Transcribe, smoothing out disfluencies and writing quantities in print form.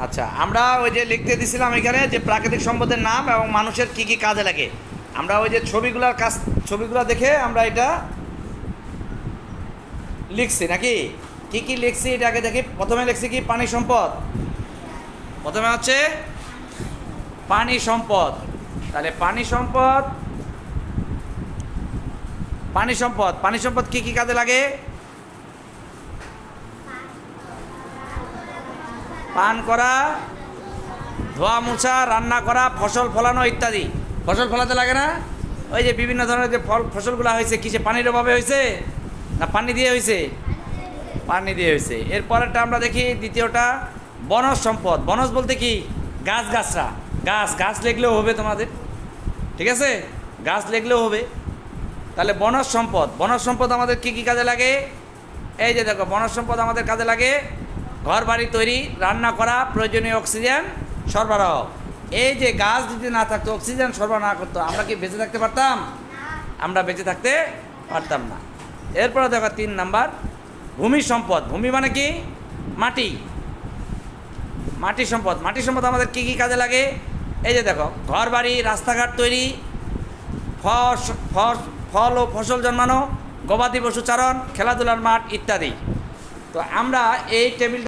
আচ্ছা, আমরা ওই যে লিখতে দিছিলাম এখানে যে প্রাকৃতিক সম্পদের নাম এবং মানুষের কি কি কাজে লাগে। আমরা ওই যে ছবিগুলো দেখে আমরা এটা লিখছি নাকি, কি কি লিখছি এটা আগে দেখি। প্রথমে লিখছি কি পানি সম্পদ, প্রথমে হচ্ছে পানি সম্পদ। তাহলে পানি সম্পদ পানি সম্পদ কি কি কাজে লাগে? পান করা, ধোয়া মোছা, রান্না করা, ফসল ফলানো ইত্যাদি। ফসল ফলাতে লাগে না? ওই যে বিভিন্ন ধরনের যে ফসলগুলো হয়েছে কিসে, পানির অভাবে হয়েছে না পানি দিয়ে হয়েছে? পানি দিয়ে হয়েছে। এরপরেরটা আমরা দেখি দ্বিতীয়টা বনজ সম্পদ। বনজ বলতে কি? গাছগাছরা, গাছ লেগলেও হবে তোমাদের, ঠিক আছে? গাছ লেগলেও হবে। তাহলে বনজ সম্পদ আমাদের কি কি কাজে লাগে? এই যে দেখো, বনজ সম্পদ আমাদের কাজে লাগে ঘর বাড়ি তৈরি, রান্না করা, প্রয়োজনীয় অক্সিজেন সরবরাহ। এই যে গাছ যদি না থাকতো, অক্সিজেন সরবরাহ না করতো, আমরা কি বেঁচে থাকতে পারতাম? আমরা বেঁচে থাকতে পারতাম না। এরপরে দেখো 3 নাম্বার ভূমি সম্পদ। ভূমি মানে কি? মাটি সম্পদ আমাদের কি কি কাজে লাগে? এই যে দেখো, ঘর বাড়ি, রাস্তাঘাট তৈরি, ফল ও ফসল জন্মানো, গবাদি পশু চারণ, খেলাধুলার মাঠ ইত্যাদি। তো আমরা এই টেবিল